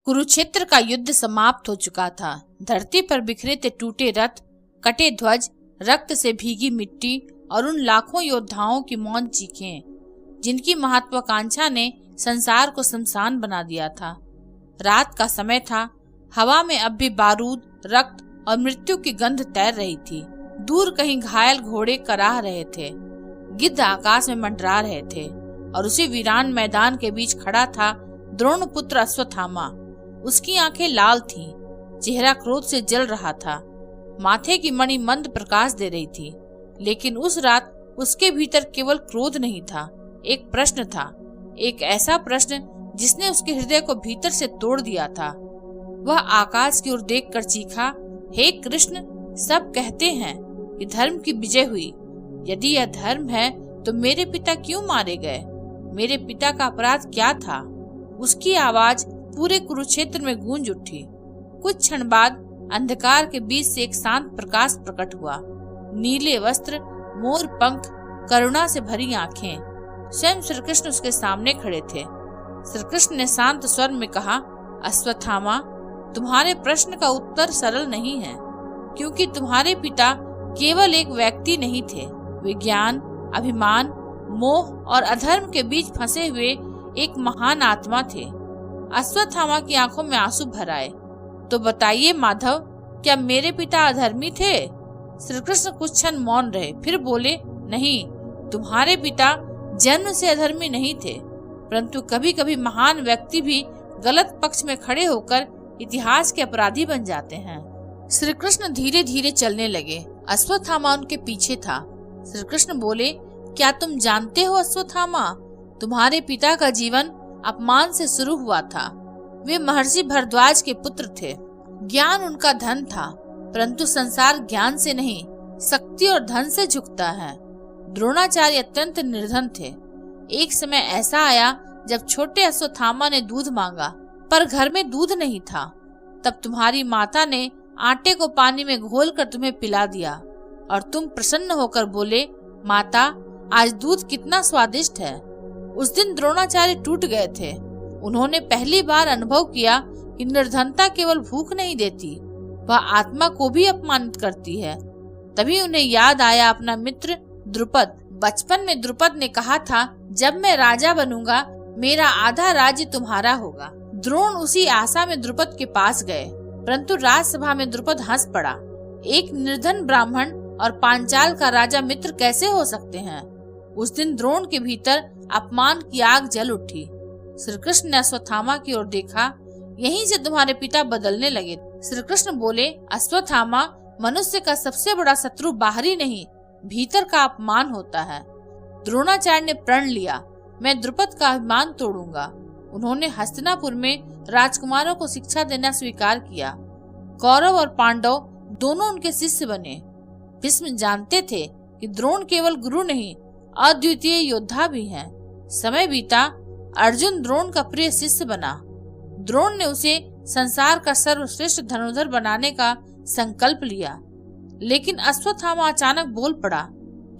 कुरुक्षेत्र का युद्ध समाप्त हो चुका था। धरती पर बिखरे थे टूटे रथ, कटे ध्वज, रक्त से भीगी मिट्टी और उन लाखों योद्धाओं की मौन चीखें जिनकी महत्वाकांक्षा ने संसार को शमशान बना दिया था। रात का समय था। हवा में अब भी बारूद, रक्त और मृत्यु की गंध तैर रही थी। दूर कहीं घायल घोड़े कराह रहे थे, गिद्ध आकाश में मंडरा रहे थे और उसी वीरान मैदान के बीच खड़ा था द्रोण पुत्र अश्वत्थामा। उसकी आंखें लाल थीं, चेहरा क्रोध से जल रहा था, माथे की मणि मंद प्रकाश दे रही थी। लेकिन उस रात उसके भीतर केवल क्रोध नहीं था, एक प्रश्न था, एक ऐसा प्रश्न जिसने उसके हृदय को भीतर से तोड़ दिया था। वह आकाश की ओर देखकर चीखा, हे कृष्ण, सब कहते हैं कि धर्म की विजय हुई। यदि यह धर्म है तो मेरे पिता क्यों मारे गए? मेरे पिता का अपराध क्या था? उसकी आवाज पूरे कुरुक्षेत्र में गूंज उठी। कुछ क्षण बाद अंधकार के बीच से एक शांत प्रकाश प्रकट हुआ। नीले वस्त्र, मोर पंख, करुणा से भरी आंखें। स्वयं श्री कृष्ण उसके सामने खड़े थे। श्री कृष्ण ने शांत स्वर में कहा, अश्वत्थामा, तुम्हारे प्रश्न का उत्तर सरल नहीं है, क्योंकि तुम्हारे पिता केवल एक व्यक्ति नहीं थे। वे ज्ञान, अभिमान, मोह और अधर्म के बीच फंसे हुए एक महान आत्मा थे। अश्वत्थामा की आंखों में आंसू भर आए। तो बताइए माधव, क्या मेरे पिता अधर्मी थे? श्री कृष्ण कुछ क्षण मौन रहे, फिर बोले, नहीं, तुम्हारे पिता जन्म से अधर्मी नहीं थे, परंतु कभी कभी महान व्यक्ति भी गलत पक्ष में खड़े होकर इतिहास के अपराधी बन जाते हैं। श्री कृष्ण धीरे धीरे चलने लगे। अश्वत्थामा उनके पीछे था। श्री कृष्ण बोले, क्या तुम जानते हो अश्वत्थामा, तुम्हारे पिता का जीवन अपमान से शुरू हुआ था। वे महर्षि भरद्वाज के पुत्र थे। ज्ञान उनका धन था, परंतु संसार ज्ञान से नहीं, शक्ति और धन से झुकता है। द्रोणाचार्य अत्यंत निर्धन थे। एक समय ऐसा आया जब छोटे अश्वत्थामा ने दूध मांगा, पर घर में दूध नहीं था। तब तुम्हारी माता ने आटे को पानी में घोलकर तुम्हें पिला दिया और तुम प्रसन्न होकर बोले, माता, आज दूध कितना स्वादिष्ट है। उस दिन द्रोणाचार्य टूट गए थे। उन्होंने पहली बार अनुभव किया कि निर्धनता केवल भूख नहीं देती, वह आत्मा को भी अपमानित करती है। तभी उन्हें याद आया अपना मित्र द्रुपद। बचपन में द्रुपद ने कहा था, जब मैं राजा बनूंगा मेरा आधा राज्य तुम्हारा होगा। द्रोण उसी आशा में द्रुपद के पास गए, परंतु राजसभा में द्रुपद हंस पड़ा। एक निर्धन ब्राह्मण और पांचाल का राजा मित्र कैसे हो सकते हैं? उस दिन द्रोण के भीतर अपमान की आग जल उठी। श्री कृष्ण ने अश्वत्थामा की ओर देखा, यहीं से तुम्हारे पिता बदलने लगे। श्री कृष्ण बोले, अश्वत्थामा, मनुष्य का सबसे बड़ा शत्रु बाहरी नहीं, भीतर का अपमान होता है। द्रोणाचार्य ने प्रण लिया, मैं द्रुपद का अभिमान तोड़ूंगा। उन्होंने हस्तिनापुर में राजकुमारों को शिक्षा देना स्वीकार किया। कौरव और पांडव दोनों उनके शिष्य बने। भीष्म जानते थे कि द्रोण केवल गुरु नहीं, अद्वितीय योद्धा भी हैं। समय बीता, अर्जुन द्रोण का प्रिय शिष्य बना। द्रोण ने उसे संसार का सर्वश्रेष्ठ धनुर्धर बनाने का संकल्प लिया। लेकिन अश्वत्थामा अचानक बोल पड़ा,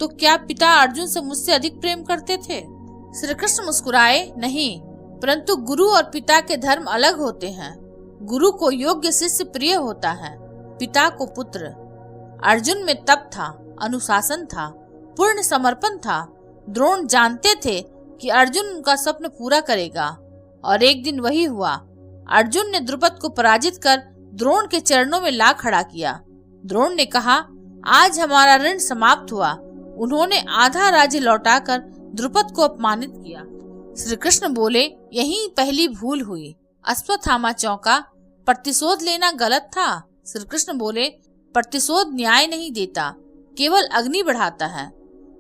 तो क्या पिता अर्जुन से मुझसे अधिक प्रेम करते थे? श्री कृष्ण मुस्कुराए, नहीं, परंतु गुरु और पिता के धर्म अलग होते हैं। गुरु को योग्य शिष्य प्रिय होता है, पिता को पुत्र। अर्जुन में तप था, अनुशासन था, पूर्ण समर्पण था। द्रोण जानते थे कि अर्जुन उनका स्वप्न पूरा करेगा, और एक दिन वही हुआ। अर्जुन ने द्रुपद को पराजित कर द्रोण के चरणों में ला खड़ा किया। द्रोण ने कहा, आज हमारा ऋण समाप्त हुआ। उन्होंने आधा राज्य लौटाकर द्रुपद को अपमानित किया। श्री कृष्ण बोले, यही पहली भूल हुई। अश्वत्थामा चौंका, प्रतिशोध लेना गलत था। श्री कृष्ण बोले, प्रतिशोध न्याय नहीं देता, केवल अग्नि बढ़ाता है।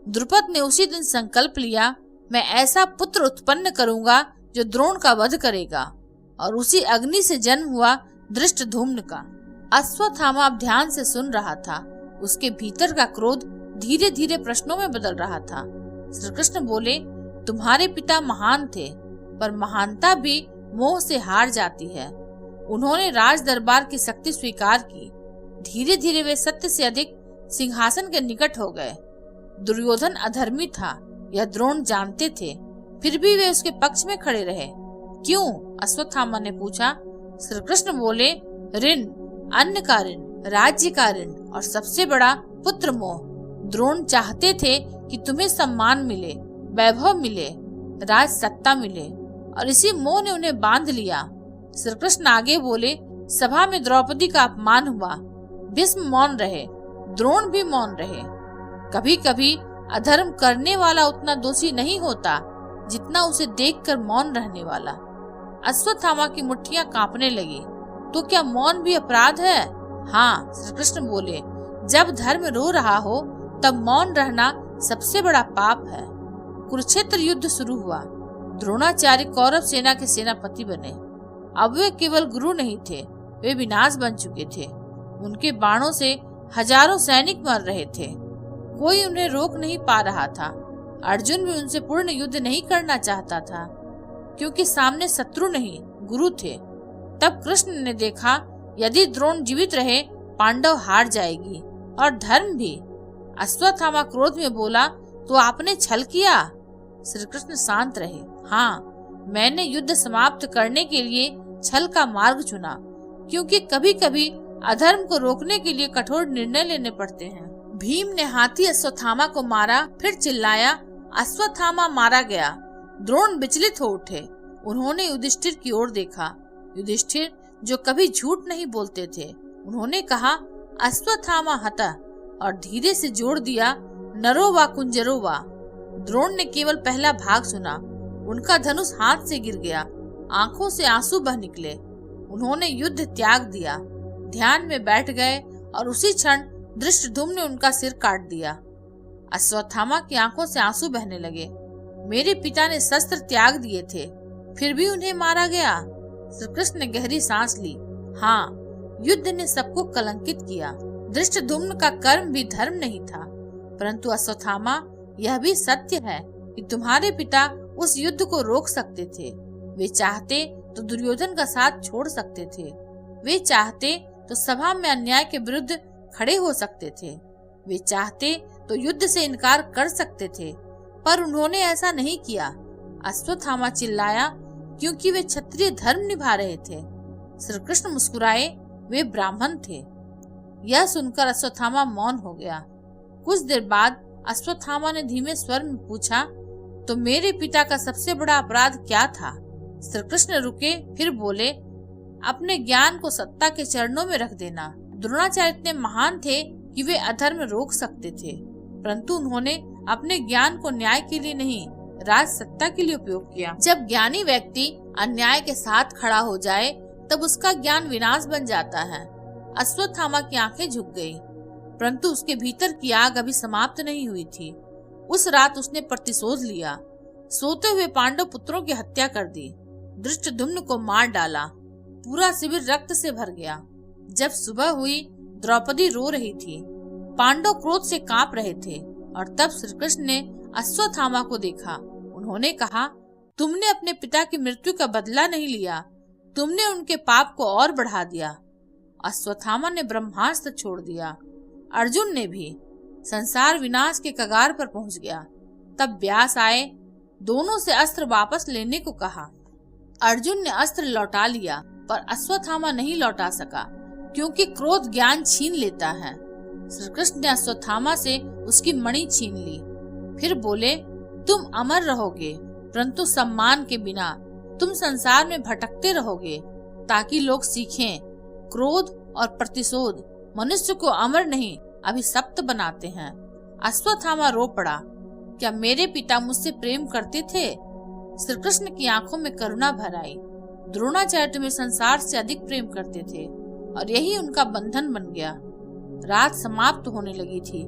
द्रुपद ने उसी दिन संकल्प लिया, मैं ऐसा पुत्र उत्पन्न करूंगा जो द्रोण का वध करेगा, और उसी अग्नि से जन्म हुआ धृष्टद्युम्न का। अश्वत्थामा अब ध्यान से सुन रहा था। उसके भीतर का क्रोध धीरे धीरे प्रश्नों में बदल रहा था। श्री कृष्ण बोले, तुम्हारे पिता महान थे, पर महानता भी मोह से हार जाती है। उन्होंने राज दरबार की शक्ति स्वीकार की। धीरे धीरे वे सत्य से अधिक सिंहासन के निकट हो गए। दुर्योधन अधर्मी था, यह द्रोण जानते थे, फिर भी वे उसके पक्ष में खड़े रहे। क्यों? अश्वत्थामा ने पूछा। श्री कृष्ण बोले, ऋण, अन्न का ऋण, राज्य का ऋण और सबसे बड़ा पुत्र मोह। द्रोण चाहते थे कि तुम्हें सम्मान मिले, वैभव मिले, राज सत्ता मिले, और इसी मोह ने उन्हें बांध लिया। श्री कृष्ण आगे बोले, सभा में द्रौपदी का अपमान हुआ, भीष्म मौन रहे, द्रोण भी मौन रहे। कभी कभी अधर्म करने वाला उतना दोषी नहीं होता जितना उसे देखकर मौन रहने वाला। अश्वत्थामा की मुट्ठियां कांपने लगी। तो क्या मौन भी अपराध है? हाँ, श्री कृष्ण बोले, जब धर्म रो रहा हो तब मौन रहना सबसे बड़ा पाप है। कुरुक्षेत्र युद्ध शुरू हुआ। द्रोणाचार्य कौरव सेना के सेनापति बने। अब वे केवल गुरु नहीं थे, वे विनाश बन चुके थे। उनके बाणों से हजारों सैनिक मर रहे थे। कोई उन्हें रोक नहीं पा रहा था। अर्जुन भी उनसे पूर्ण युद्ध नहीं करना चाहता था, क्योंकि सामने शत्रु नहीं, गुरु थे। तब कृष्ण ने देखा, यदि द्रोण जीवित रहे पांडव हार जाएगी, और धर्म भी। अश्वत्थामा क्रोध में बोला, तो आपने छल किया? श्री कृष्ण शांत रहे। हाँ, मैंने युद्ध समाप्त करने के लिए छल का मार्ग चुना, क्योंकि कभी कभी अधर्म को रोकने के लिए कठोर निर्णय लेने पड़ते हैं। भीम ने हाथी अश्वत्थामा को मारा, फिर चिल्लाया, अश्वत्थामा मारा गया। द्रोण विचलित हो उठे। उन्होंने युधिष्ठिर की ओर देखा। युधिष्ठिर जो कभी झूठ नहीं बोलते थे, उन्होंने कहा, अश्वत्थामा हतः, और धीरे से जोड़ दिया, नरो वा कुंजरो वा। द्रोण ने केवल पहला भाग सुना। उनका धनुष हाथ से गिर गया, आंखों से आंसू बह निकले। उन्होंने युद्ध त्याग दिया, ध्यान में बैठ गए, और उसी क्षण धृष्टद्युम्न ने उनका सिर काट दिया। अश्वत्थामा की आंखों से आंसू बहने लगे। मेरे पिता ने शस्त्र त्याग दिए थे, फिर भी उन्हें मारा गया। श्री कृष्ण ने गहरी सांस ली। हाँ, युद्ध ने सबको कलंकित किया। धृष्टद्युम्न का कर्म भी धर्म नहीं था, परंतु अश्वत्थामा, यह भी सत्य है कि तुम्हारे पिता उस युद्ध को रोक सकते थे। वे चाहते तो दुर्योधन का साथ छोड़ सकते थे। वे चाहते तो सभा में अन्याय के विरुद्ध खड़े हो सकते थे। वे चाहते तो युद्ध से इनकार कर सकते थे, पर उन्होंने ऐसा नहीं किया। अश्वत्थामा चिल्लाया, क्योंकि वे क्षत्रिय धर्म निभा रहे थे। श्री कृष्ण मुस्कुराए, वे ब्राह्मण थे। यह सुनकर अश्वत्थामा मौन हो गया। कुछ देर बाद अश्वत्थामा ने धीमे स्वर में पूछा, तो मेरे पिता का सबसे बड़ा अपराध क्या था? श्री कृष्ण रुके, फिर बोले, अपने ज्ञान को सत्ता के चरणों में रख देना। द्रोणाचार्य इतने महान थे कि वे अधर्म रोक सकते थे, परंतु उन्होंने अपने ज्ञान को न्याय के लिए नहीं, राज सत्ता के लिए उपयोग किया। जब ज्ञानी व्यक्ति अन्याय के साथ खड़ा हो जाए, तब उसका ज्ञान विनाश बन जाता है। अश्वत्थामा की आंखें झुक गई, परंतु उसके भीतर की आग अभी समाप्त नहीं हुई थी। उस रात उसने प्रतिशोध लिया। सोते हुए पांडव पुत्रों की हत्या कर दी, धृष्टद्युम्न को मार डाला। पूरा शिविर रक्त से भर गया। जब सुबह हुई, द्रौपदी रो रही थी, पांडव क्रोध से कांप रहे थे, और तब श्री कृष्ण ने अश्वत्थामा को देखा। उन्होंने कहा, तुमने अपने पिता की मृत्यु का बदला नहीं लिया, तुमने उनके पाप को और बढ़ा दिया। अश्वत्थामा ने ब्रह्मास्त्र छोड़ दिया। अर्जुन ने भी। संसार विनाश के कगार पर पहुंच गया। तब व्यास आए, दोनों से अस्त्र वापस लेने को कहा। अर्जुन ने अस्त्र लौटा लिया, पर अश्वत्थामा नहीं लौटा सका, क्योंकि क्रोध ज्ञान छीन लेता है। श्री कृष्ण ने अश्वत्थामा से उसकी मणि छीन ली। फिर बोले, तुम अमर रहोगे, परंतु सम्मान के बिना। तुम संसार में भटकते रहोगे, ताकि लोग सीखें, क्रोध और प्रतिशोध मनुष्य को अमर नहीं, अभिशप्त बनाते हैं। अश्वत्थामा रो पड़ा, क्या मेरे पिता मुझसे प्रेम करते थे? श्री कृष्ण की आंखों में करुणा भर आई। द्रोणाचार्य तुम्हें संसार से अधिक प्रेम करते थे, और यही उनका बंधन बन गया। रात समाप्त होने लगी थी।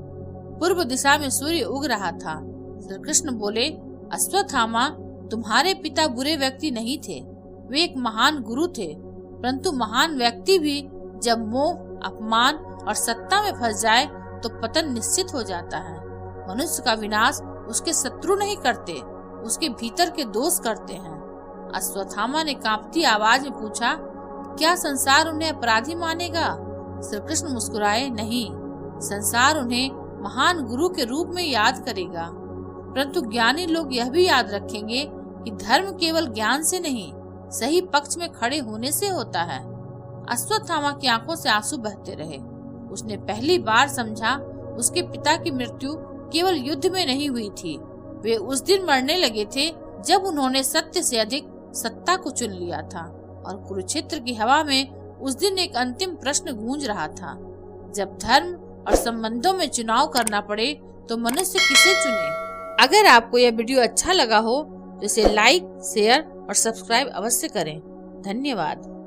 पूर्व दिशा में सूर्य उग रहा था। श्री कृष्ण बोले, अश्वत्थामा, तुम्हारे पिता बुरे व्यक्ति नहीं थे, वे एक महान गुरु थे, परंतु महान व्यक्ति भी जब मोह, अपमान और सत्ता में फंस जाए तो पतन निश्चित हो जाता है। मनुष्य का विनाश उसके शत्रु नहीं करते, उसके भीतर के दोष करते हैं। अश्वत्थामा ने कांपती आवाज में पूछा, क्या संसार उन्हें अपराधी मानेगा? श्री कृष्ण मुस्कुराए, नहीं, संसार उन्हें महान गुरु के रूप में याद करेगा, परंतु ज्ञानी लोग यह भी याद रखेंगे कि धर्म केवल ज्ञान से नहीं, सही पक्ष में खड़े होने से होता है। अश्वत्थामा की आंखों से आंसू बहते रहे। उसने पहली बार समझा उसके पिता की मृत्यु केवल युद्ध में नहीं हुई थी। वे उस दिन मरने लगे थे जब उन्होंने सत्य से अधिक सत्ता को चुन लिया था। और कुरुक्षेत्र की हवा में उस दिन एक अंतिम प्रश्न गूंज रहा था, जब धर्म और संबंधों में चुनाव करना पड़े तो मनुष्य किसे चुने। अगर आपको यह वीडियो अच्छा लगा हो तो इसे लाइक, शेयर और सब्सक्राइब अवश्य करें। धन्यवाद।